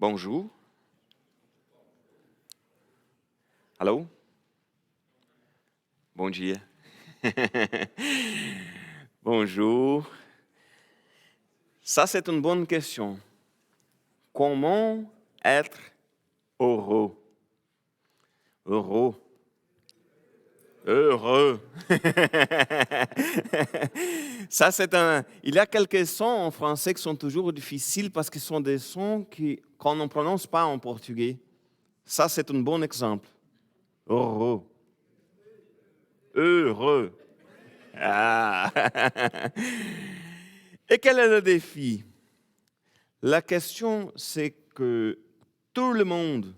Bonjour. Allô? Bom dia. Bonjour. Ça, c'est une bonne question. Comment être heureux? Heureux. Heureux. Ça, Il y a quelques sons en français qui sont toujours difficiles parce que ce sont des sons qu'on ne prononce pas en portugais. Ça, c'est un bon exemple. Heureux. Heureux. Ah. Et quel est le défi? La question, c'est que tout le monde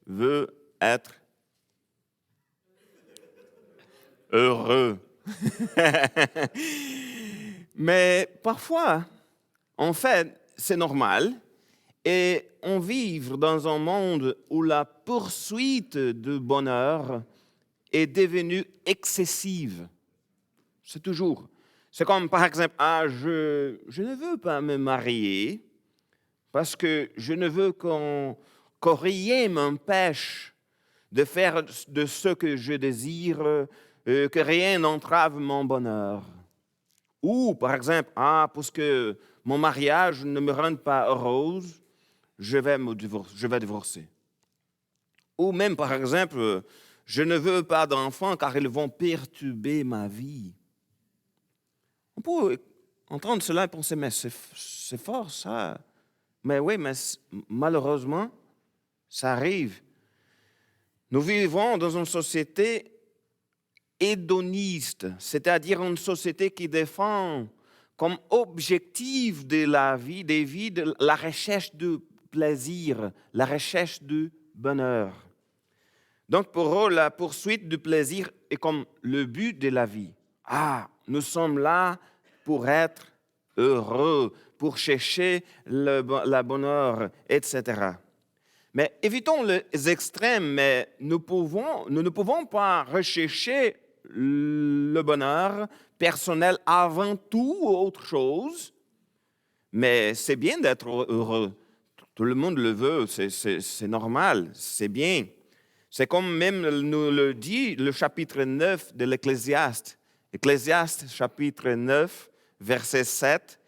veut être heureux. Mais parfois, en fait, c'est normal. Et on vit dans un monde où la poursuite du bonheur est devenue excessive. C'est toujours. C'est comme, par exemple, je ne veux pas me marier parce que je ne veux que rien m'empêche de faire de ce que je désire, que rien n'entrave mon bonheur. Ou, par exemple, parce que mon mariage ne me rend pas heureuse, je vais divorcer. Ou même, par exemple, je ne veux pas d'enfants car ils vont perturber ma vie. On peut entendre cela et penser, mais c'est fort ça. Mais oui, mais malheureusement, ça arrive. Nous vivons dans une société hédoniste, c'est-à-dire une société qui défend comme objectif de la vie, des vies, la recherche du plaisir, la recherche du bonheur. Donc pour eux, la poursuite du plaisir est comme le but de la vie. Nous sommes là pour être heureux, pour chercher le bonheur, etc. Mais évitons les extrêmes, mais nous ne pouvons pas rechercher le bonheur personnel avant tout autre chose. Mais c'est bien d'être heureux. Tout le monde le veut, c'est normal, c'est bien. C'est comme même nous le dit le chapitre 9 de l'Ecclésiaste. Ecclésiaste chapitre 9, verset 7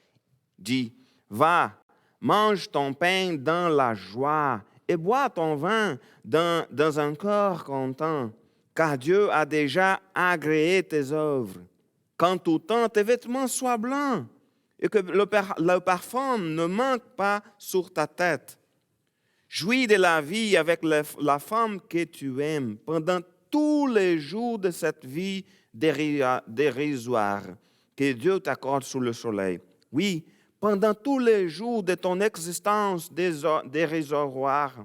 dit « Va, mange ton pain dans la joie et bois ton vin dans un corps content, car Dieu a déjà agréé tes œuvres. Qu'en tout temps tes vêtements soient blancs et que le parfum ne manque pas sur ta tête. Jouis de la vie avec la femme que tu aimes pendant tous les jours de cette vie dérisoire que Dieu t'accorde sous le soleil. Oui, pendant tous les jours de ton existence dérisoire,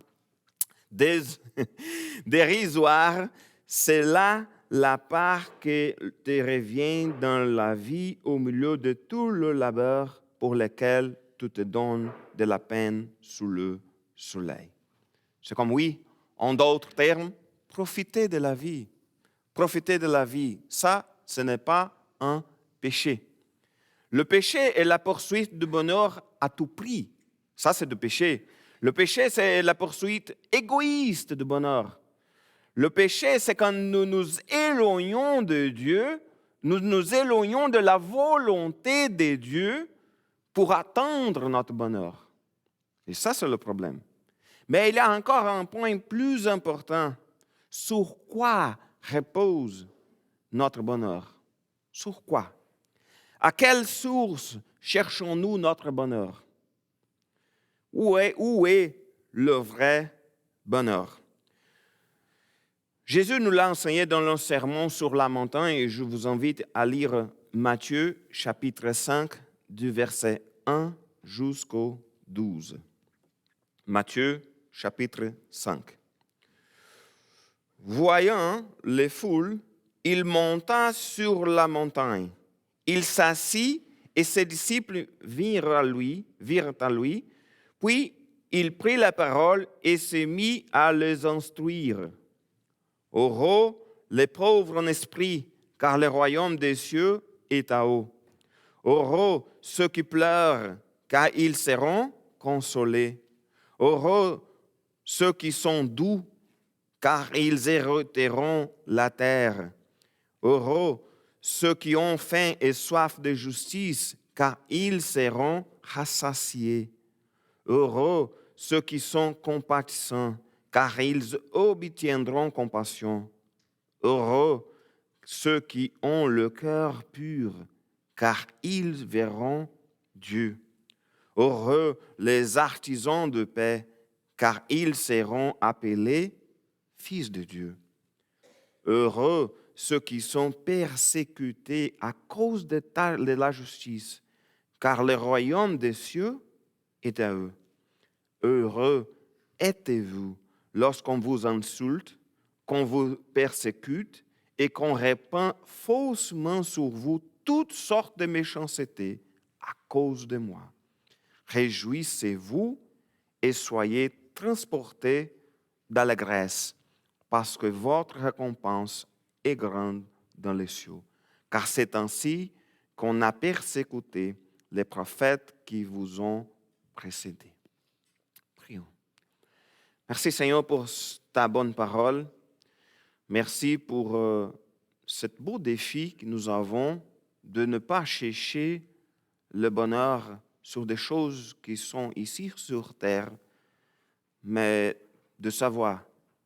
c'est là la part que te revient dans la vie au milieu de tout le labeur pour lequel tu te donnes de la peine sous le soleil. C'est comme, oui, en d'autres termes, profiter de la vie. Profiter de la vie, ça, ce n'est pas un péché. Le péché est la poursuite du bonheur à tout prix. Ça, c'est du péché. Le péché, c'est la poursuite égoïste du bonheur. Le péché, c'est quand nous nous éloignons de Dieu, nous nous éloignons de la volonté de Dieu pour atteindre notre bonheur. Et ça, c'est le problème. Mais il y a encore un point plus important. Sur quoi repose notre bonheur? Sur quoi? À quelle source cherchons-nous notre bonheur? Où est le vrai bonheur? Jésus nous l'a enseigné dans le sermon sur la montagne et je vous invite à lire Matthieu chapitre 5 du verset 1 jusqu'au 12. Matthieu chapitre 5. Voyant les foules, il monta sur la montagne. Il s'assit et ses disciples virent à lui, puis il prit la parole et se mit à les instruire. Heureux les pauvres en esprit, car le royaume des cieux est à eux. Heureux ceux qui pleurent, car ils seront consolés. Heureux ceux qui sont doux, car ils hériteront la terre. Heureux ceux qui ont faim et soif de justice, car ils seront rassasiés. Heureux ceux qui sont compatissants, car ils obtiendront compassion. Heureux ceux qui ont le cœur pur, car ils verront Dieu. Heureux les artisans de paix, car ils seront appelés fils de Dieu. Heureux ceux qui sont persécutés à cause de la justice, car le royaume des cieux est à eux. Heureux êtes-vous lorsqu'on vous insulte, qu'on vous persécute et qu'on répand faussement sur vous toutes sortes de méchancetés à cause de moi. Réjouissez-vous et soyez transportés d'allégresse, parce que votre récompense est grande dans les cieux. Car c'est ainsi qu'on a persécuté les prophètes qui vous ont précédés. Prions. Merci Seigneur pour ta bonne parole. Merci pour ce beau défi que nous avons de ne pas chercher le bonheur sur des choses qui sont ici sur terre, mais de savoir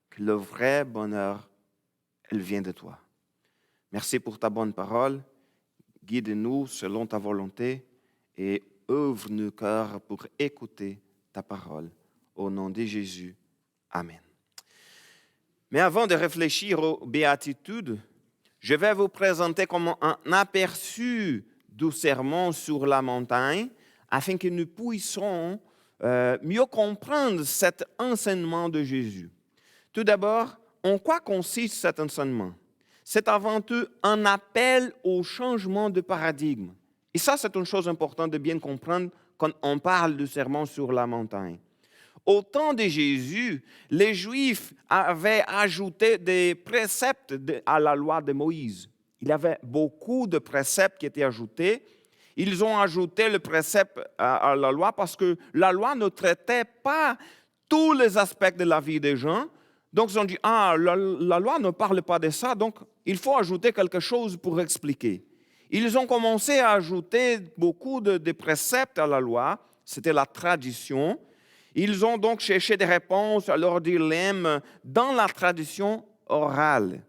que le vrai bonheur, elle vient de toi. Merci pour ta bonne parole. Guide-nous selon ta volonté et ouvre nos cœurs pour écouter ta parole. Au nom de Jésus. Amen. Mais avant de réfléchir aux béatitudes, je vais vous présenter comme un aperçu du sermon sur la montagne afin que nous puissions mieux comprendre cet enseignement de Jésus. Tout d'abord, en quoi consiste cet enseignement? C'est avant tout un appel au changement de paradigme. Et ça, c'est une chose importante de bien comprendre quand on parle du sermon sur la montagne. Au temps de Jésus, les Juifs avaient ajouté des préceptes à la loi de Moïse. Il y avait beaucoup de préceptes qui étaient ajoutés. Ils ont ajouté le précepte à la loi parce que la loi ne traitait pas tous les aspects de la vie des gens. Donc, ils ont dit, la loi ne parle pas de ça, donc il faut ajouter quelque chose pour expliquer. Ils ont commencé à ajouter beaucoup de préceptes à la loi, c'était la tradition. Ils ont donc cherché des réponses à leurs dilemmes dans la tradition orale.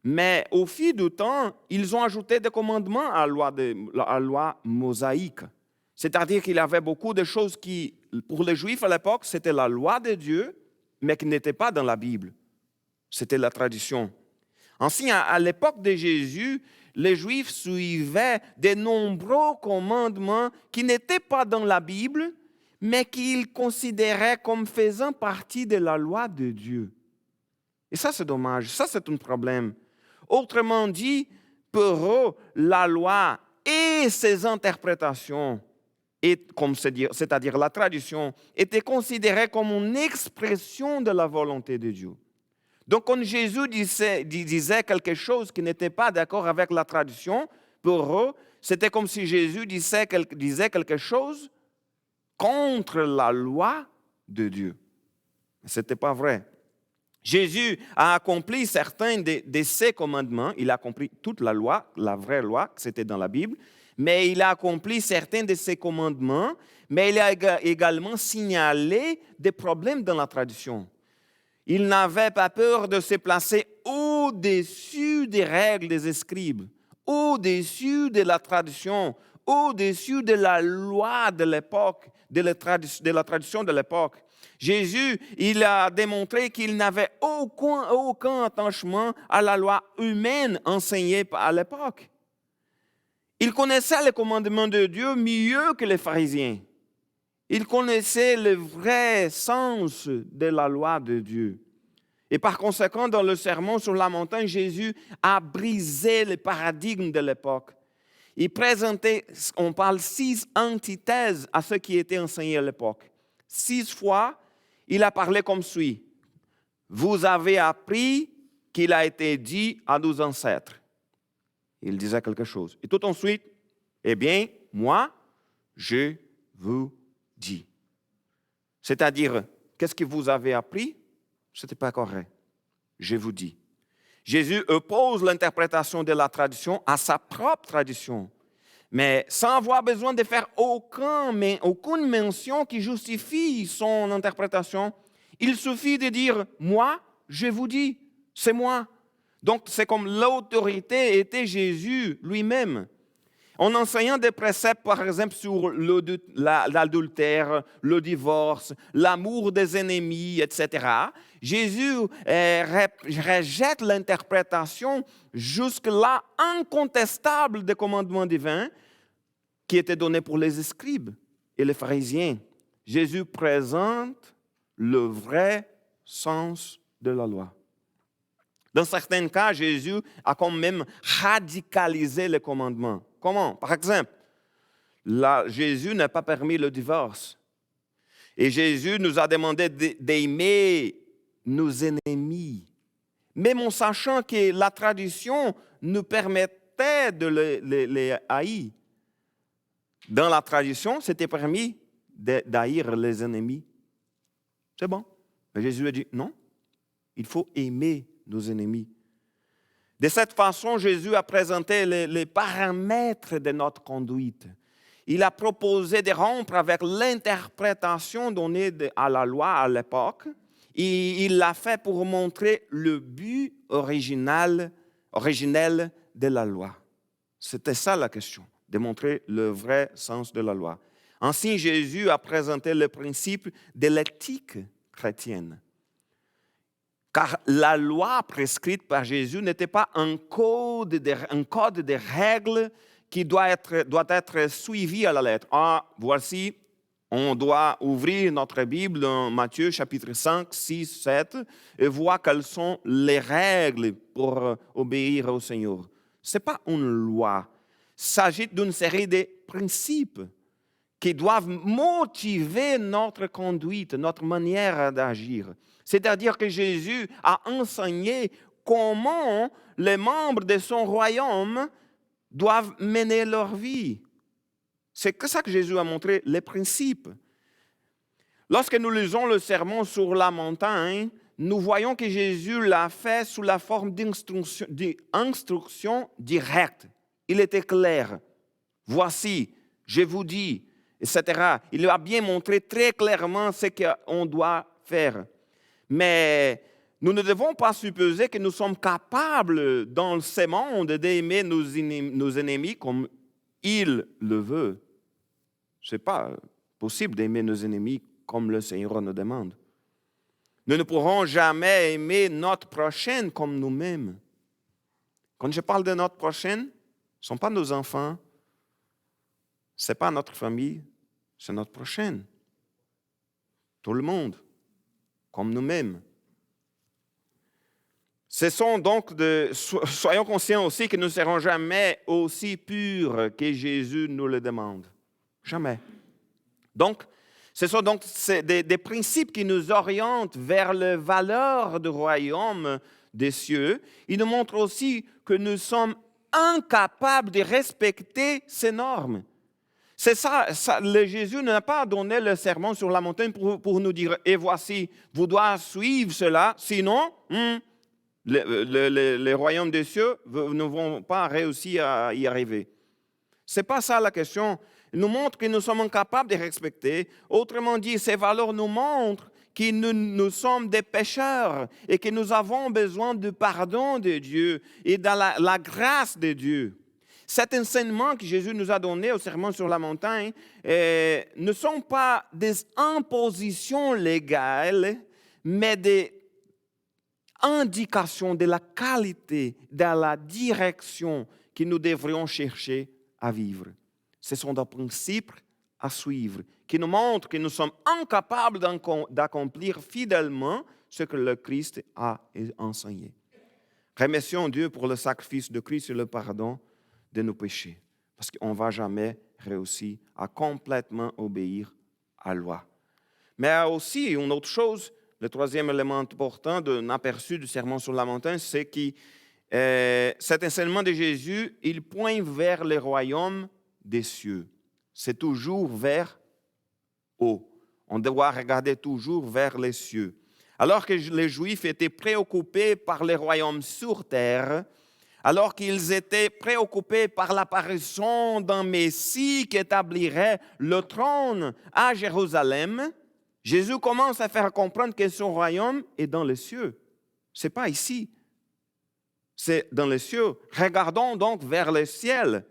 Mais au fil du temps, ils ont ajouté des commandements à la loi mosaïque. C'est-à-dire qu'il y avait beaucoup de choses qui, pour les Juifs à l'époque, c'était la loi de Dieu, mais qui n'était pas dans la Bible. C'était la tradition. Ainsi, à l'époque de Jésus, les Juifs suivaient de nombreux commandements qui n'étaient pas dans la Bible, mais qu'ils considéraient comme faisant partie de la loi de Dieu. Et ça, c'est dommage. Ça, c'est un problème. Autrement dit, pour eux, la loi et ses interprétations, c'est-à-dire la tradition, étaient considérées comme une expression de la volonté de Dieu. Donc, quand Jésus disait quelque chose qui n'était pas d'accord avec la tradition, pour eux, c'était comme si Jésus disait quelque chose contre la loi de Dieu. Ce n'était pas vrai. Jésus a accompli certains de ses commandements. Il a accompli toute la loi, la vraie loi, c'était dans la Bible. Mais il a accompli certains de ses commandements, mais il a également signalé des problèmes dans la tradition. Il n'avait pas peur de se placer au-dessus des règles des scribes, au-dessus de la tradition, au-dessus de la loi de l'époque, de la tradition de l'époque. Jésus, il a démontré qu'il n'avait aucun attachement à la loi humaine enseignée à l'époque. Il connaissait les commandements de Dieu mieux que les pharisiens. Il connaissait le vrai sens de la loi de Dieu. Et par conséquent, dans le sermon sur la montagne, Jésus a brisé le paradigme de l'époque. Il présentait, on parle 6 antithèses à ce qui était enseigné à l'époque. 6 fois, il a parlé comme suit. Vous avez appris qu'il a été dit à nos ancêtres. Il disait quelque chose. Et tout ensuite, eh bien, moi, je vous dis. C'est-à-dire, qu'est-ce que vous avez appris? Ce n'était pas correct. Je vous dis. Jésus oppose l'interprétation de la tradition à sa propre tradition, mais sans avoir besoin de faire aucune mention qui justifie son interprétation. Il suffit de dire « moi, je vous dis, c'est moi ». Donc, c'est comme l'autorité était Jésus lui-même. En enseignant des préceptes, par exemple, sur l'adultère, le divorce, l'amour des ennemis, etc., Jésus rejette l'interprétation jusque-là incontestable des commandements divins qui étaient donnés pour les scribes et les pharisiens. Jésus présente le vrai sens de la loi. Dans certains cas, Jésus a quand même radicalisé les commandements. Comment? Par exemple, Jésus n'a pas permis le divorce. Et Jésus nous a demandé d'aimer nos ennemis, même en sachant que la tradition nous permettait de les haïr. Dans la tradition, c'était permis d'haïr les ennemis. C'est bon. Mais Jésus a dit non, il faut aimer nos ennemis. De cette façon, Jésus a présenté les paramètres de notre conduite. Il a proposé de rompre avec l'interprétation donnée à la loi à l'époque. Et il l'a fait pour montrer le but originel de la loi. C'était ça la question, de montrer le vrai sens de la loi. Ainsi, Jésus a présenté le principe de l'éthique chrétienne. Car la loi prescrite par Jésus n'était pas un code de règles qui doit être suivi à la lettre. Ah, voici, on doit ouvrir notre Bible dans Matthieu chapitre 5, 6, 7 et voir quelles sont les règles pour obéir au Seigneur. Ce n'est pas une loi. Il s'agit d'une série de principes qui doivent motiver notre conduite, notre manière d'agir. C'est-à-dire que Jésus a enseigné comment les membres de son royaume doivent mener leur vie. C'est que ça que Jésus a montré, les principes. Lorsque nous lisons le sermon sur la montagne, nous voyons que Jésus l'a fait sous la forme d'instruction directe. Il était clair. Voici, je vous dis, etc. Il a bien montré très clairement ce qu'on doit faire. Mais nous ne devons pas supposer que nous sommes capables dans ce monde d'aimer nos ennemis comme il le veut. Ce n'est pas possible d'aimer nos ennemis comme le Seigneur nous demande. Nous ne pourrons jamais aimer notre prochain comme nous-mêmes. Quand je parle de notre prochain, ce ne sont pas nos enfants, ce n'est pas notre famille, c'est notre prochain. Tout le monde, comme nous-mêmes. Soyons conscients aussi que nous ne serons jamais aussi purs que Jésus nous le demande. Jamais. Donc, ce sont donc des principes qui nous orientent vers les valeurs du royaume des cieux. Ils nous montrent aussi que nous sommes incapables de respecter ces normes. C'est ça, Jésus n'a pas donné le sermon sur la montagne pour nous dire « Et voici, vous devez suivre cela, sinon les royaumes des cieux ne vont pas réussir à y arriver. » Ce n'est pas ça la question. Il nous montre que nous sommes incapables de respecter. Autrement dit, ces valeurs nous montrent que nous sommes des pécheurs et que nous avons besoin du pardon de Dieu et de la grâce de Dieu. Cet enseignement que Jésus nous a donné au sermon sur la montagne ne sont pas des impositions légales, mais des indications de la qualité, de la direction que nous devrions chercher à vivre. Ce sont des principes à suivre qui nous montrent que nous sommes incapables d'accomplir fidèlement ce que le Christ a enseigné. Remercions Dieu pour le sacrifice de Christ et le pardon de nos péchés, parce qu'on ne va jamais réussir à complètement obéir à la loi. Mais aussi, une autre chose, le troisième élément important d'un aperçu du sermon sur la montagne, c'est que cet enseignement de Jésus, il pointe vers le royaume des cieux. C'est toujours vers haut. On doit regarder toujours vers les cieux. Alors que les Juifs étaient préoccupés par les royaumes sur terre, alors qu'ils étaient préoccupés par l'apparition d'un Messie qui établirait le trône à Jérusalem, Jésus commence à faire comprendre que son royaume est dans les cieux. Ce n'est pas ici, c'est dans les cieux. Regardons donc vers le ciel.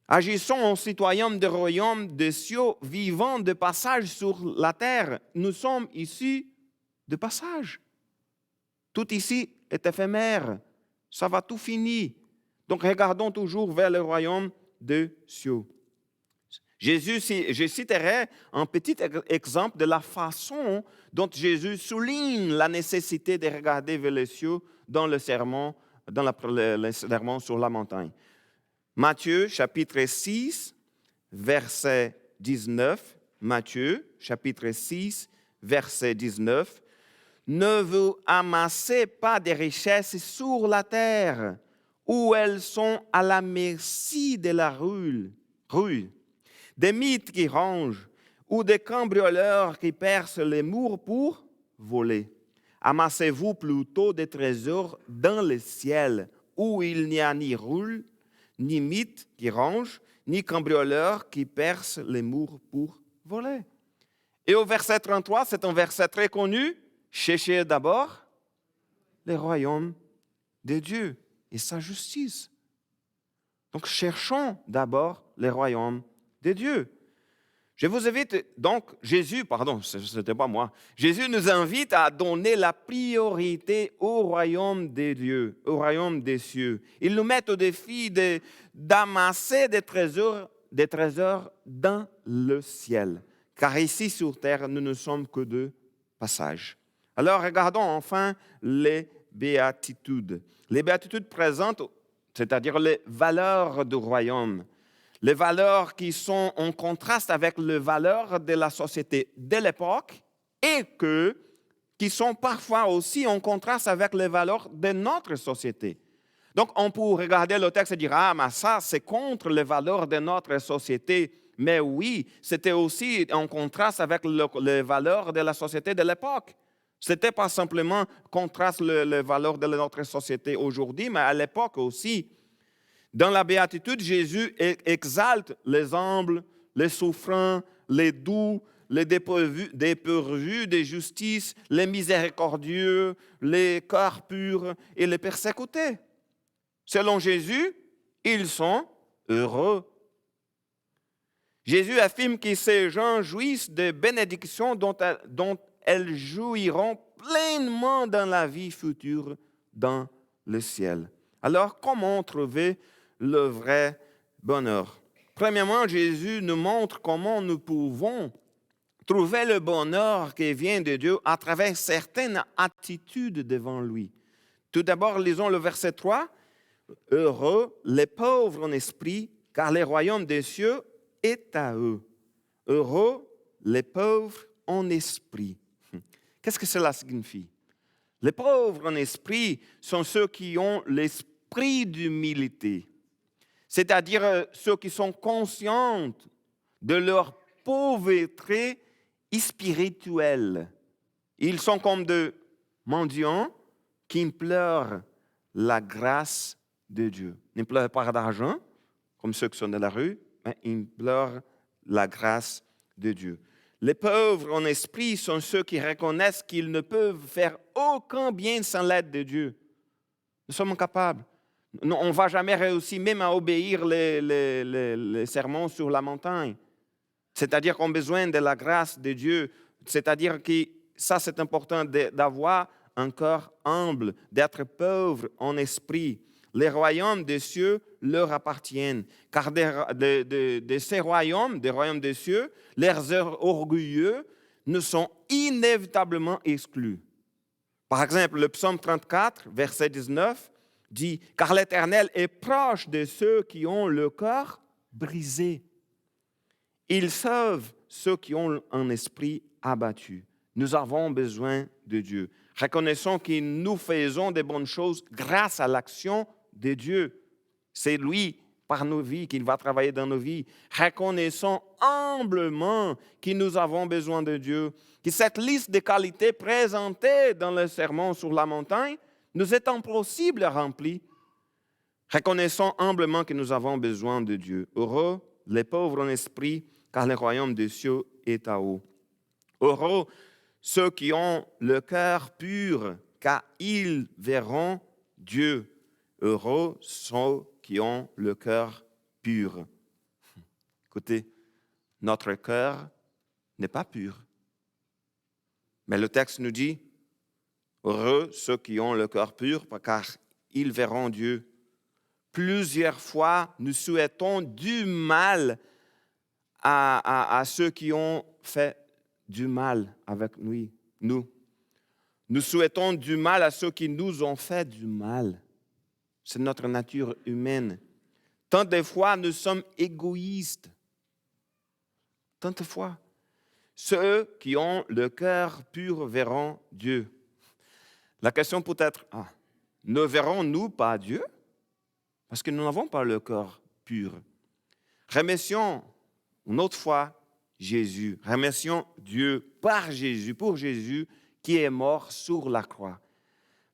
Agissons en citoyens du royaume des cieux, vivant de passage sur la terre. Nous sommes ici de passage. Tout ici est éphémère. Ça va tout finir. Donc regardons toujours vers le royaume des cieux. Je citerai un petit exemple de la façon dont Jésus souligne la nécessité de regarder vers les cieux dans le sermon sur la montagne. Matthieu, chapitre 6, verset 19. Matthieu, chapitre 6, verset 19. Ne vous amassez pas des richesses sur la terre, où elles sont à la merci de la rue, des mythes qui rongent, ou des cambrioleurs qui percent les murs pour voler. Amassez-vous plutôt des trésors dans le ciel, où il n'y a ni rue, ni mythes qui rongent, ni cambrioleurs qui percent les murs pour voler. Et au verset 33, c'est un verset très connu. Cherchez d'abord le royaume de Dieu et sa justice. Donc, cherchons d'abord le royaume de Dieu. Je vous invite, donc, Jésus nous invite à donner la priorité au royaume de Dieu, au royaume des cieux. Il nous met au défi d'amasser des trésors dans le ciel. Car ici sur terre, nous ne sommes que de passage. Alors, regardons enfin les béatitudes. Les béatitudes présentent, c'est-à-dire les valeurs du royaume. Les valeurs qui sont en contraste avec les valeurs de la société de l'époque et qui sont parfois aussi en contraste avec les valeurs de notre société. Donc, on peut regarder le texte et dire « Ah, mais ça, c'est contre les valeurs de notre société. » Mais oui, c'était aussi en contraste avec les valeurs de la société de l'époque. Ce n'était pas simplement contraste les valeurs de notre société aujourd'hui, mais à l'époque aussi. Dans la béatitude, Jésus exalte les humbles, les souffrants, les doux, les dépourvus de justice, les miséricordieux, les cœurs purs et les persécutés. Selon Jésus, ils sont heureux. Jésus affirme que ces gens jouissent de bénédictions dont elles jouiront pleinement dans la vie future dans le ciel. Alors, comment trouver le vrai bonheur? Premièrement, Jésus nous montre comment nous pouvons trouver le bonheur qui vient de Dieu à travers certaines attitudes devant lui. Tout d'abord, lisons le verset 3. « Heureux les pauvres en esprit, car le royaume des cieux est à eux. » Heureux les pauvres en esprit. Qu'est-ce que cela signifie? Les pauvres en esprit sont ceux qui ont l'esprit d'humilité, c'est-à-dire ceux qui sont conscients de leur pauvreté spirituelle. Ils sont comme des mendiants qui implorent la grâce de Dieu. Ils n'implorent pas d'argent, comme ceux qui sont dans la rue, mais ils implorent la grâce de Dieu. Les pauvres en esprit sont ceux qui reconnaissent qu'ils ne peuvent faire aucun bien sans l'aide de Dieu. Nous sommes incapables. On ne va jamais réussir même à obéir les sermons sur la montagne. C'est-à-dire qu'on a besoin de la grâce de Dieu. C'est-à-dire que ça, c'est important d'avoir un cœur humble, d'être pauvre en esprit. Les royaumes des cieux leur appartiennent, car de ces royaumes, des royaumes des cieux, leurs orgueilleux ne sont inévitablement exclus. Par exemple, le psaume 34, verset 19, dit « Car l'Éternel est proche de ceux qui ont le cœur brisé. Il sauve ceux qui ont un esprit abattu. » Nous avons besoin de Dieu. Reconnaissons que nous faisons de bonnes choses grâce à l'action de Dieu. C'est lui, par nos vies, qu'il va travailler dans nos vies. Reconnaissons humblement que nous avons besoin de Dieu, que cette liste de qualités présentée dans le sermon sur la montagne nous est impossible à remplir. Reconnaissons humblement que nous avons besoin de Dieu. Heureux les pauvres en esprit, car le royaume des cieux est à eux. Heureux ceux qui ont le cœur pur, car ils verront Dieu. Heureux ceux qui ont le cœur pur. Écoutez, notre cœur n'est pas pur. Mais le texte nous dit, heureux ceux qui ont le cœur pur, car ils verront Dieu. Plusieurs fois, nous souhaitons du mal à ceux qui ont fait du mal avec nous. Nous souhaitons du mal à ceux qui nous ont fait du mal. C'est notre nature humaine. Tant de fois, nous sommes égoïstes. Tant de fois. Ceux qui ont le cœur pur verront Dieu. La question peut être, ne verrons-nous pas Dieu? Parce que nous n'avons pas le cœur pur. Remercions une autre fois Jésus. Remercions Dieu par Jésus, pour Jésus qui est mort sur la croix.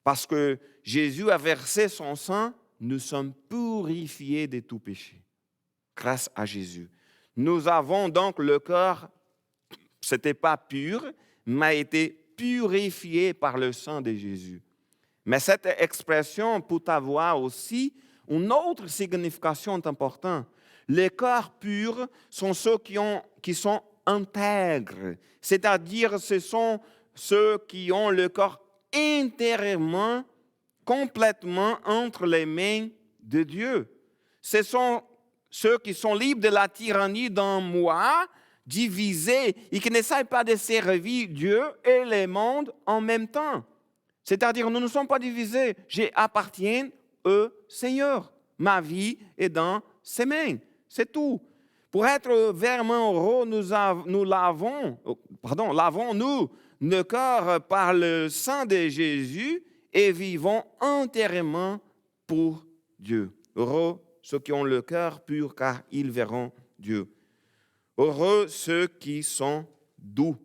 Parce que Jésus a versé son sang, nous sommes purifiés de tout péché. Grâce à Jésus. Nous avons donc le cœur, ce n'était pas pur, mais a été purifié par le sang de Jésus. Mais cette expression peut avoir aussi une autre signification importante. Les cœurs purs sont ceux qui sont intègres, c'est-à-dire ce sont ceux qui ont le corps intérieurement, complètement entre les mains de Dieu. Ce sont ceux qui sont libres de la tyrannie d'un moi divisé et qui n'essayent pas de servir Dieu et le monde en même temps. C'est-à-dire, nous ne sommes pas divisés. J'appartiens au Seigneur. Ma vie est dans ses mains. C'est tout. Pour être vraiment heureux, lavons-nous nos cœurs par le sang de Jésus et vivons entièrement pour Dieu. Heureux ceux qui ont le cœur pur, car ils verront Dieu. Heureux ceux qui sont doux,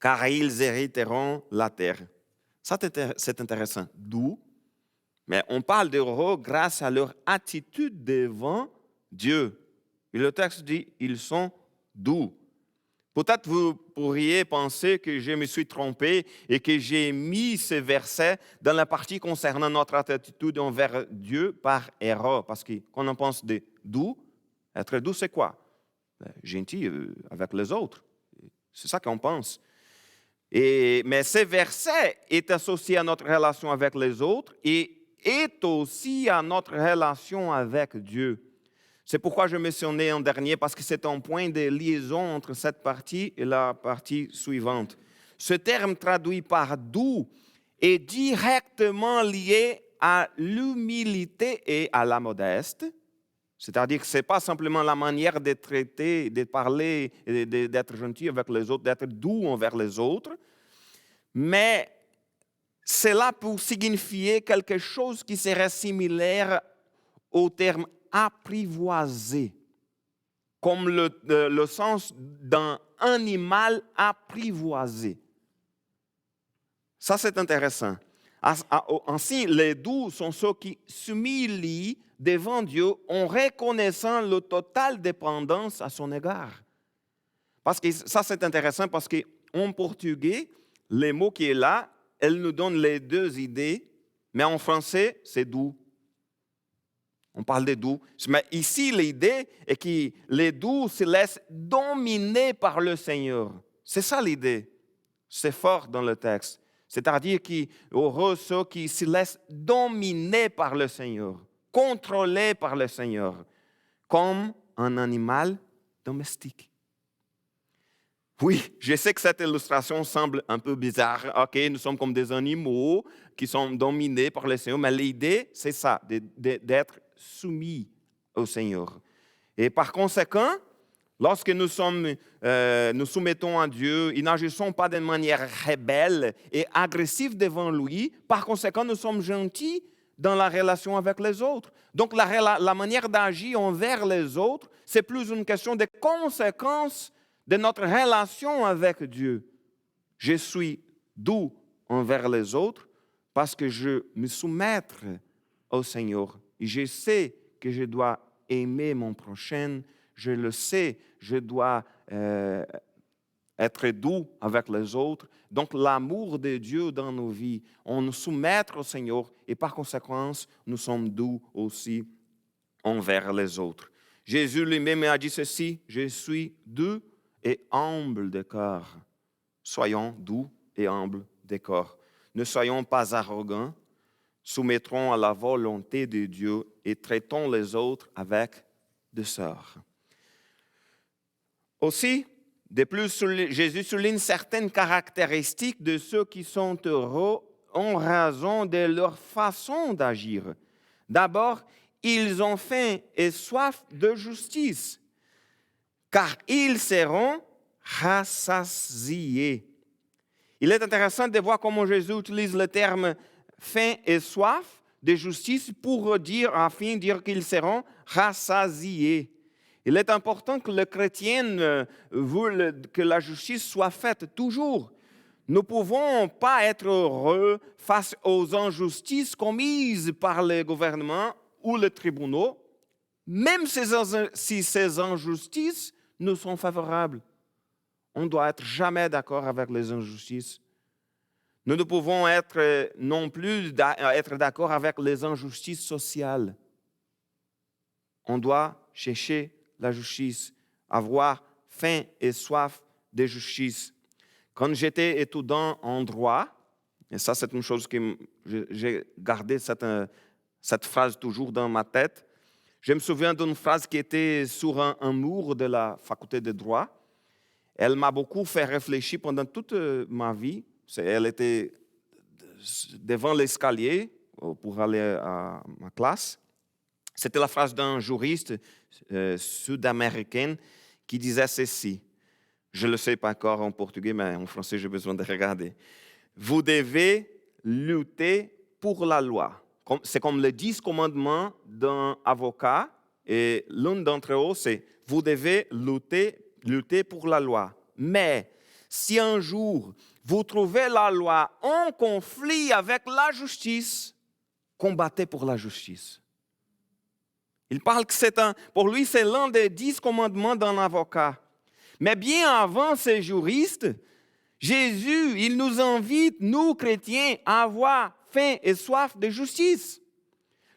car ils hériteront la terre. Ça, c'est intéressant. Doux, mais on parle d'heureux grâce à leur attitude devant Dieu. Et le texte dit, ils sont doux. Peut-être vous pourriez penser que je me suis trompé et que j'ai mis ce verset dans la partie concernant notre attitude envers Dieu par erreur. Parce que quand on pense de doux, être doux, c'est quoi? Gentil avec les autres. C'est ça qu'on pense. Mais ce verset est associé à notre relation avec les autres et est aussi à notre relation avec Dieu. C'est pourquoi je mentionnais en dernier, parce que c'est un point de liaison entre cette partie et la partie suivante. Ce terme traduit par doux est directement lié à l'humilité et à la modeste. C'est-à-dire que ce n'est pas simplement la manière de traiter, de parler, d'être gentil avec les autres, d'être doux envers les autres, mais cela peut signifier quelque chose qui serait similaire au terme apprivoiser, comme le sens d'un animal apprivoisé. Ça, c'est intéressant. Ainsi, les doux sont ceux qui s'humilient devant Dieu en reconnaissant la totale dépendance à son égard. Parce que ça, c'est intéressant parce qu'en portugais, les mots qui est là, elle nous donne les deux idées, mais en français, c'est doux. On parle des doux. Mais ici, l'idée est que les doux se laissent dominer par le Seigneur. C'est ça l'idée. C'est fort dans le texte. C'est-à-dire qu'heureux ceux qui se laissent dominer par le Seigneur, contrôlés par le Seigneur, comme un animal domestique. Oui, je sais que cette illustration semble un peu bizarre. OK, nous sommes comme des animaux qui sont dominés par le Seigneur, mais l'idée, c'est ça, d'être soumis au Seigneur. Et par conséquent, lorsque nous soumettons à Dieu, et n'agissons pas de manière rebelle et agressive devant lui, par conséquent, nous sommes gentils dans la relation avec les autres. Donc la manière d'agir envers les autres, c'est plus une question des conséquences de notre relation avec Dieu. Je suis doux envers les autres parce que je me soumets au Seigneur. Et je sais que je dois aimer mon prochain, je le sais, je dois être doux avec les autres. Donc l'amour de Dieu dans nos vies, on nous soumet au Seigneur et par conséquent, nous sommes doux aussi envers les autres. Jésus lui-même a dit ceci, je suis doux et humble de cœur. Soyons doux et humbles de cœur. Ne soyons pas arrogants, soumettrons à la volonté de Dieu et traitons les autres avec douceur. Aussi, de plus, Jésus souligne certaines caractéristiques de ceux qui sont heureux en raison de leur façon d'agir. D'abord, ils ont faim et soif de justice, car ils seront rassasiés. Il est intéressant de voir comment Jésus utilise le terme faim et soif de justice pour dire, afin de dire qu'ils seront rassasiés. Il est important que le chrétien veut que la justice soit faite toujours. Nous ne pouvons pas être heureux face aux injustices commises par le gouvernement ou les tribunaux, même si ces injustices nous sont favorables. On ne doit être jamais d'accord avec les injustices. Nous ne pouvons être non plus être d'accord avec les injustices sociales. On doit chercher la justice, avoir faim et soif de justice. Quand j'étais étudiant en droit, et ça c'est une chose que j'ai gardé cette phrase toujours dans ma tête, je me souviens d'une phrase qui était sur un mur de la faculté de droit. Elle m'a beaucoup fait réfléchir pendant toute ma vie. Elle était devant l'escalier pour aller à ma classe. C'était la phrase d'un juriste sud-américain qui disait ceci. Je ne le sais pas encore en portugais, mais en français, j'ai besoin de regarder. Vous devez lutter pour la loi. C'est comme les 10 commandements d'un avocat. Et l'un d'entre eux, c'est vous devez lutter pour la loi. Mais si un jour vous trouvez la loi en conflit avec la justice, combattez pour la justice. Il parle que pour lui, c'est l'un des 10 commandements d'un avocat. Mais bien avant ces juristes, Jésus, il nous invite, nous chrétiens, à avoir faim et soif de justice.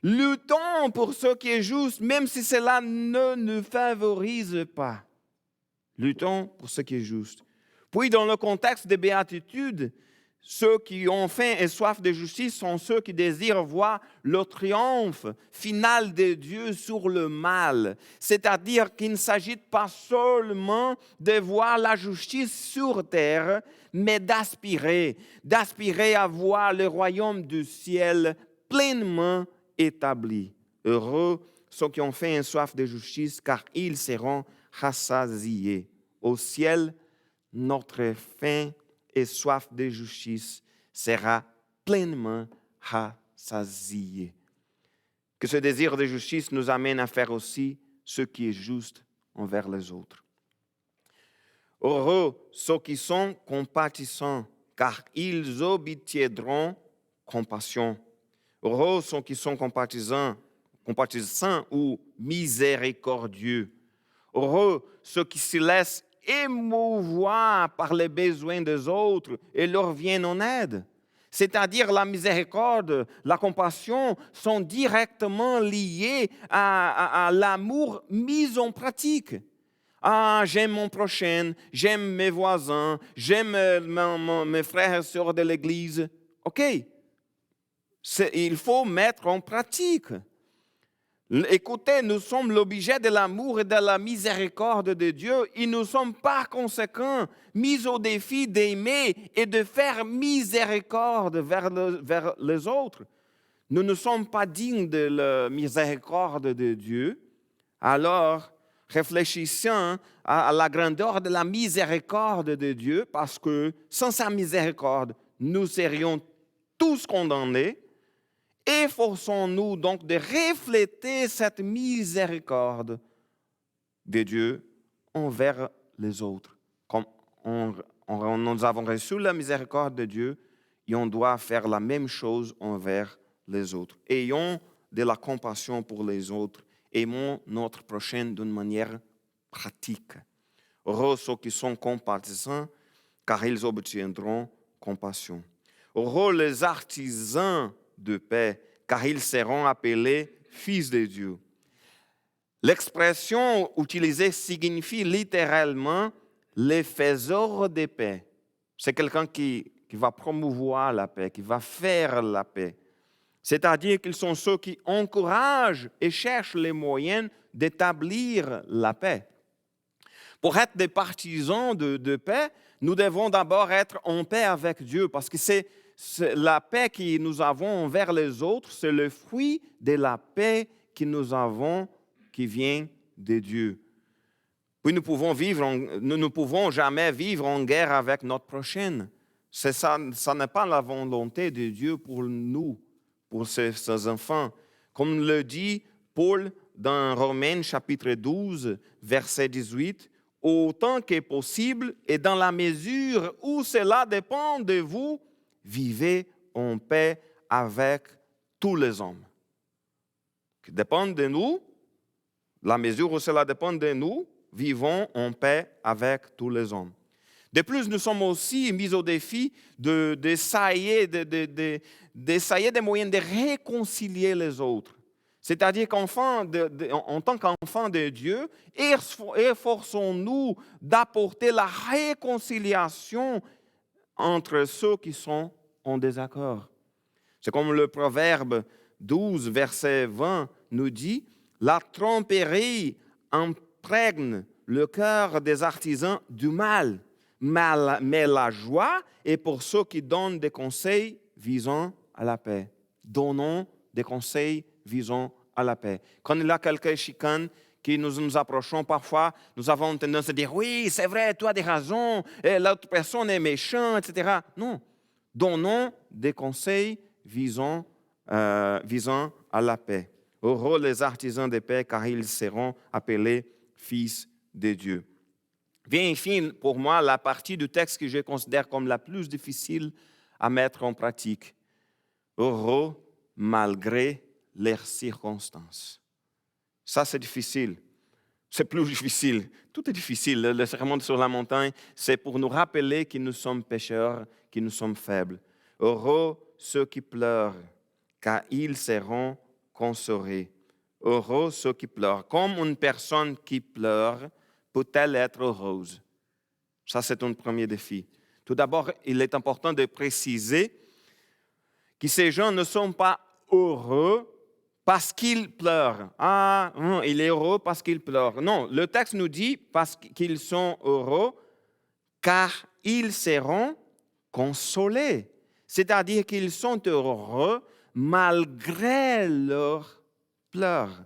Luttons pour ce qui est juste, même si cela ne nous favorise pas. Luttons pour ce qui est juste. Puis, dans le contexte des béatitudes, ceux qui ont faim et soif de justice sont ceux qui désirent voir le triomphe final de Dieu sur le mal. C'est-à-dire qu'il ne s'agit pas seulement de voir la justice sur terre, mais d'aspirer à voir le royaume du ciel pleinement établi. Heureux ceux qui ont faim et soif de justice, car ils seront rassasiés. Au ciel, notre faim et soif de justice sera pleinement rassasié. Que ce désir de justice nous amène à faire aussi ce qui est juste envers les autres. Heureux ceux qui sont compatissants, car ils obtiendront compassion. Heureux ceux qui sont compatissants ou miséricordieux. Heureux ceux qui se laissent émouvoir par les besoins des autres et leur viennent en aide. C'est-à-dire la miséricorde, la compassion sont directement liées à l'amour mis en pratique. Ah, j'aime mon prochain, j'aime mes voisins, j'aime mes frères et sœurs de l'Église. OK, il faut mettre en pratique. Écoutez, nous sommes l'objet de l'amour et de la miséricorde de Dieu et nous sommes par conséquent mis au défi d'aimer et de faire miséricorde vers les autres. Nous ne sommes pas dignes de la miséricorde de Dieu. Alors, réfléchissons à la grandeur de la miséricorde de Dieu parce que sans sa miséricorde, nous serions tous condamnés. Efforçons-nous donc de refléter cette miséricorde de Dieu envers les autres. Comme nous avons reçu la miséricorde de Dieu, et on doit faire la même chose envers les autres. Ayons de la compassion pour les autres. Aimons notre prochain d'une manière pratique. Heureux ceux qui sont compatissants, car ils obtiendront compassion. Heureux les artisans de paix, car ils seront appelés fils de Dieu. L'expression utilisée signifie littéralement les faiseurs de paix. C'est quelqu'un qui va promouvoir la paix, qui va faire la paix. C'est-à-dire qu'ils sont ceux qui encouragent et cherchent les moyens d'établir la paix. Pour être des partisans de paix, nous devons d'abord être en paix avec Dieu, parce que c'est la paix que nous avons envers les autres, c'est le fruit de la paix que nous avons qui vient de Dieu. Puis nous ne pouvons jamais vivre en guerre avec notre prochain. Ça n'est pas la volonté de Dieu pour nous, pour ses enfants. Comme le dit Paul dans Romains chapitre 12, verset 18, « Autant que possible et dans la mesure où cela dépend de vous, vivez en paix avec tous les hommes. » Qui dépend de nous, la mesure où cela dépend de nous, vivons en paix avec tous les hommes. De plus, nous sommes aussi mis au défi d'essayer des moyens de réconcilier les autres. C'est-à-dire en tant qu'enfants de Dieu, efforçons-nous d'apporter la réconciliation entre ceux qui sont en désaccord. C'est comme le Proverbe 12, verset 20 nous dit, « La tromperie imprègne le cœur des artisans du mal, mais la joie est pour ceux qui donnent des conseils visant à la paix. » Donnons des conseils visant à la paix. Quand il y a quelques chicanes qui nous approchons parfois, nous avons tendance à dire « Oui, c'est vrai, tu as des raisons, l'autre personne est méchante, etc. » Non, donnons des conseils visant à la paix. Heureux les artisans de paix, car ils seront appelés fils de Dieu. Vient enfin, pour moi, la partie du texte que je considère comme la plus difficile à mettre en pratique. Heureux malgré les circonstances. Ça, c'est difficile. C'est plus difficile. Tout est difficile. Le sermon sur la montagne, c'est pour nous rappeler que nous sommes pécheurs, que nous sommes faibles. Heureux ceux qui pleurent, car ils seront consolés. Heureux ceux qui pleurent. Comme une personne qui pleure peut-elle être heureuse? Ça, c'est un premier défi. Tout d'abord, il est important de préciser que ces gens ne sont pas heureux parce qu'ils pleurent. Ah, il est heureux parce qu'il pleure. Non, le texte nous dit parce qu'ils sont heureux, car ils seront consolés. C'est-à-dire qu'ils sont heureux malgré leurs pleurs,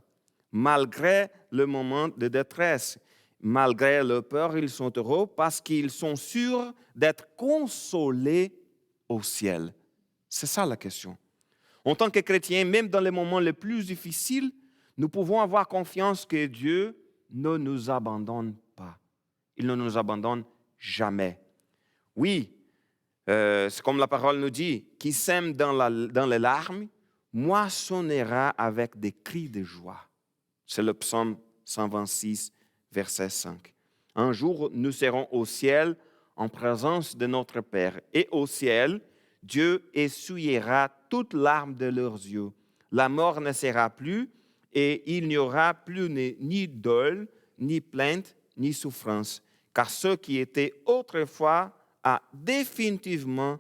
malgré le moment de détresse. Malgré leur peur, ils sont heureux parce qu'ils sont sûrs d'être consolés au ciel. C'est ça la question. En tant que chrétiens, même dans les moments les plus difficiles, nous pouvons avoir confiance que Dieu ne nous abandonne pas. Il ne nous abandonne jamais. Oui, c'est comme la parole nous dit, qui sème dans les larmes, moissonnera avec des cris de joie. C'est le psaume 126, verset 5. Un jour, nous serons au ciel en présence de notre Père. Et au ciel, Dieu essuiera toutes larmes de leurs yeux. La mort ne sera plus et il n'y aura plus ni deuil, ni plainte, ni souffrance. Car ce qui était autrefois a définitivement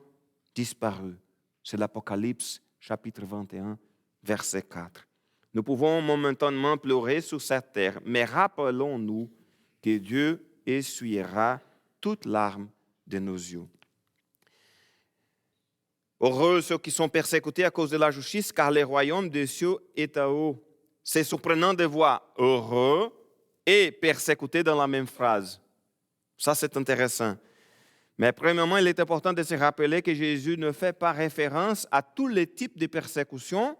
disparu. C'est l'Apocalypse, chapitre 21, verset 4. Nous pouvons momentanément pleurer sur cette terre, mais rappelons-nous que Dieu essuiera toutes larmes de nos yeux. Heureux ceux qui sont persécutés à cause de la justice, car le royaume des cieux est à eux. C'est surprenant de voir heureux et persécuté dans la même phrase. Ça, c'est intéressant. Mais premièrement, il est important de se rappeler que Jésus ne fait pas référence à tous les types de persécutions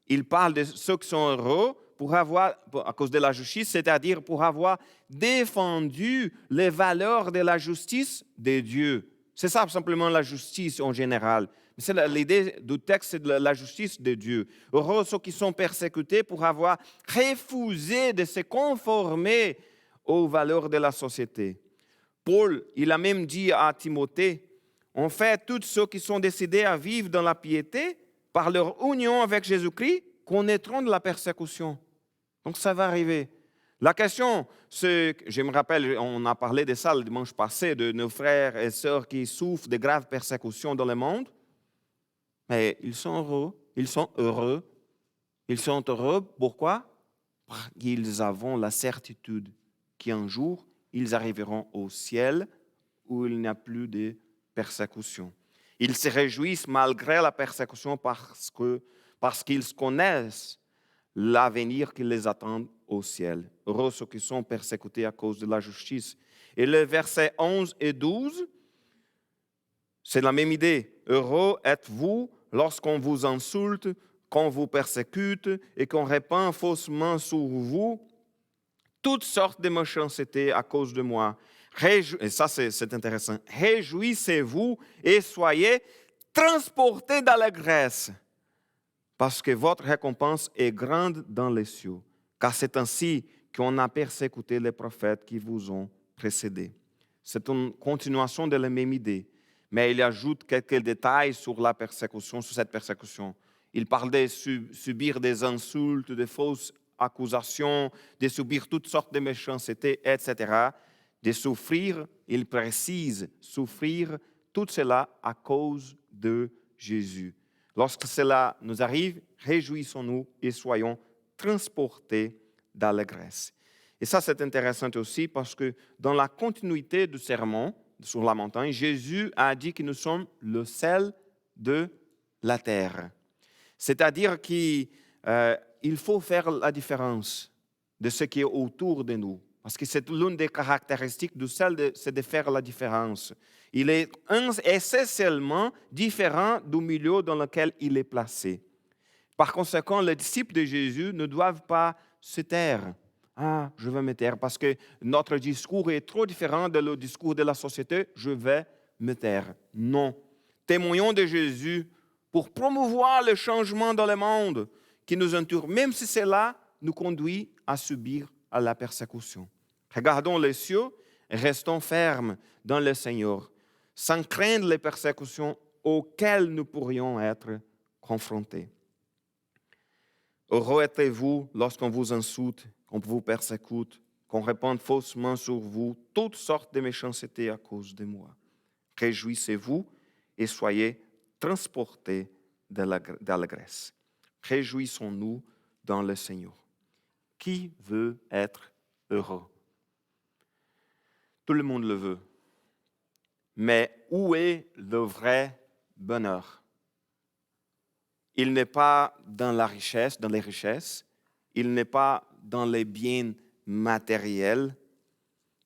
Il parle de ceux qui sont heureux à cause de la justice, c'est-à-dire pour avoir défendu les valeurs de la justice de Dieu. C'est ça simplement la justice en général. L'idée du texte, c'est de la justice de Dieu. Heureux ceux qui sont persécutés pour avoir refusé de se conformer aux valeurs de la société. Paul, il a même dit à Timothée, en fait, tous ceux qui sont décidés à vivre dans la piété, par leur union avec Jésus-Christ, connaîtront de la persécution. Donc ça va arriver. La question, c'est, je me rappelle, on a parlé de ça le dimanche passé, de nos frères et sœurs qui souffrent de graves persécutions dans le monde. Mais ils sont heureux. Ils sont heureux. Ils sont heureux. Pourquoi? Parce qu'ils ont la certitude qu'un jour, ils arriveront au ciel où il n'y a plus de persécution. Ils se réjouissent malgré la persécution parce qu'ils connaissent l'avenir qui les attend au ciel. Heureux ceux qui sont persécutés à cause de la justice. Et le verset 11 et 12, c'est la même idée. Heureux êtes-vous lorsqu'on vous insulte, qu'on vous persécute et qu'on répand faussement sur vous toutes sortes de méchancetés à cause de moi. Et ça, c'est intéressant. Réjouissez-vous et soyez transportés d'allégresse, parce que votre récompense est grande dans les cieux. Car c'est ainsi qu'on a persécuté les prophètes qui vous ont précédés. C'est une continuation de la même idée, mais il ajoute quelques détails sur la persécution, sur cette persécution. Il parle de subir des insultes, de fausses accusations, de subir toutes sortes de méchancetés, etc. De souffrir, il précise, souffrir, tout cela à cause de Jésus. Lorsque cela nous arrive, réjouissons-nous et soyons transportés d'allégresse. Et ça, c'est intéressant aussi parce que dans la continuité du sermon sur la montagne, Jésus a dit que nous sommes le sel de la terre. C'est-à-dire qu'il faut faire la différence de ce qui est autour de nous. Parce que c'est l'une des caractéristiques du sel, c'est de faire la différence. Il est essentiellement différent du milieu dans lequel il est placé. Par conséquent, les disciples de Jésus ne doivent pas se taire. Ah, je vais me taire parce que notre discours est trop différent de le discours de la société, je vais me taire. Non. Témoignons de Jésus pour promouvoir le changement dans le monde qui nous entoure, même si cela nous conduit à subir à la persécution. Regardons les cieux et restons fermes dans le Seigneur, sans craindre les persécutions auxquelles nous pourrions être confrontés. Heureux êtes-vous lorsqu'on vous insulte, qu'on vous persécute, qu'on répande faussement sur vous toutes sortes de méchancetés à cause de moi. Réjouissez-vous et soyez transportés d'allégresse. Réjouissons-nous dans le Seigneur. Qui veut être heureux? Tout le monde le veut. Mais où est le vrai bonheur? Il n'est pas dans la richesse, dans les richesses. Il n'est pas dans les biens matériels.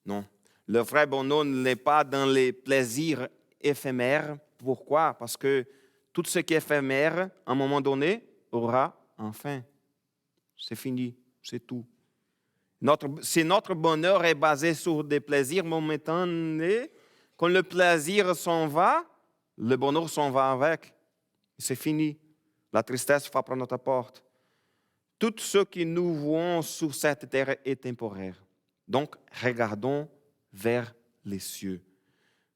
Non. Le vrai bonheur n'est pas dans les plaisirs éphémères. Pourquoi? Parce que tout ce qui est éphémère, à un moment donné, aura un fin. C'est fini, c'est tout. Si notre bonheur est basé sur des plaisirs momentanés, quand le plaisir s'en va, le bonheur s'en va avec. C'est fini. La tristesse frappe à notre porte. Tout ce que nous voyons sur cette terre est temporaire. Donc, regardons vers les cieux.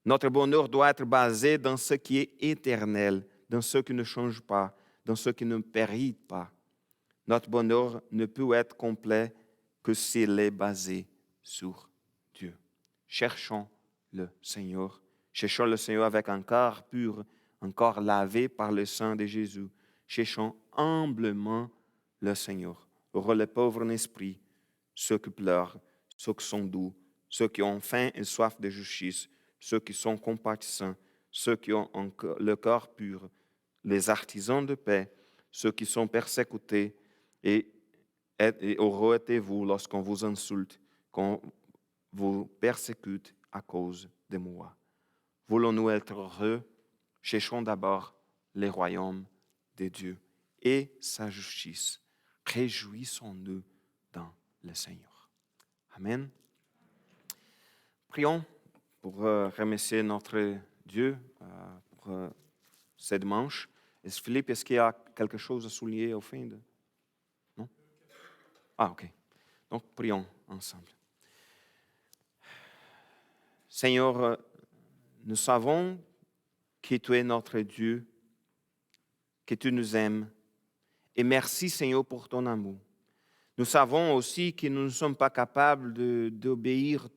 Notre bonheur doit être basé dans ce qui est éternel, dans ce qui ne change pas, dans ce qui ne périt pas. Notre bonheur ne peut être complet que s'il est basé sur Dieu. Cherchons le Seigneur. Cherchons le Seigneur avec un cœur pur, un corps lavé par le sang de Jésus. Cherchons humblement le Seigneur. Heureux les pauvres en esprit, ceux qui pleurent, ceux qui sont doux, ceux qui ont faim et soif de justice, ceux qui sont compatissants, ceux qui ont le cœur pur, les artisans de paix, ceux qui sont persécutés, et heureux êtes-vous lorsqu'on vous insulte, qu'on vous persécute à cause de moi. Voulons-nous être heureux? Cherchons d'abord les royaumes de Dieu et sa justice. Réjouissons-nous dans le Seigneur. Amen. Prions pour remercier notre Dieu pour ce dimanche. Philippe, est-ce qu'il y a quelque chose à souligner au fin de... Non? Ah, ok. Donc, prions ensemble. Seigneur, nous savons que tu es notre Dieu, que tu nous aimes. Et merci, Seigneur, pour ton amour. Nous savons aussi que nous ne sommes pas capables d'obéir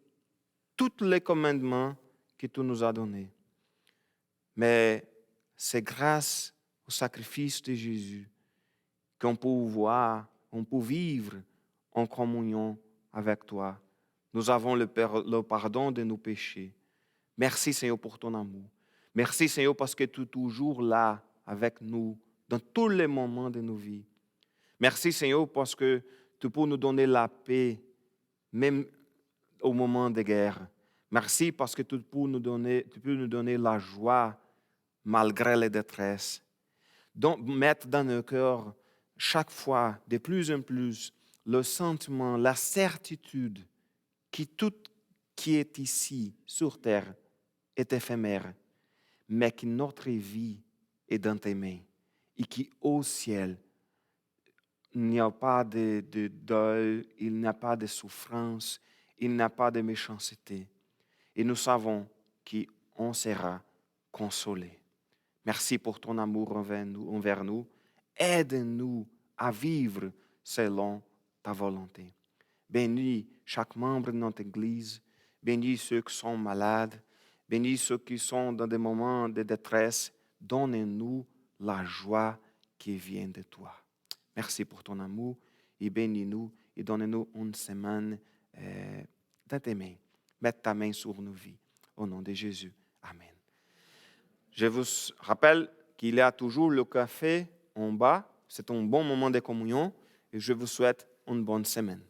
tous les commandements que tu nous as donnés. Mais c'est grâce au sacrifice de Jésus qu'on peut voir, on peut vivre en communion avec toi. Nous avons le pardon de nos péchés. Merci, Seigneur, pour ton amour. Merci, Seigneur, parce que tu es toujours là avec nous dans tous les moments de nos vies. Merci, Seigneur, parce que tu peux nous donner la paix, même au moment de guerre. Merci parce que tu peux nous donner la joie malgré les détresses. Donc, mettre dans nos cœurs chaque fois, de plus en plus, le sentiment, la certitude que tout qui est ici, sur terre, est éphémère, mais que notre vie est dans tes mains et qu'au ciel, il n'y a pas de deuil, il n'y a pas de souffrance, il n'y a pas de méchanceté. Et nous savons qu'on sera consolé. Merci pour ton amour envers nous. Aide-nous à vivre selon ta volonté. Bénis chaque membre de notre Église. Bénis ceux qui sont malades. Bénis ceux qui sont dans des moments de détresse. Donne-nous la joie qui vient de toi. Merci pour ton amour et bénis-nous et donne-nous une semaine dans tes mains. Mets ta main sur nos vies. Au nom de Jésus. Amen. Je vous rappelle qu'il y a toujours le café en bas. C'est un bon moment de communion et je vous souhaite une bonne semaine.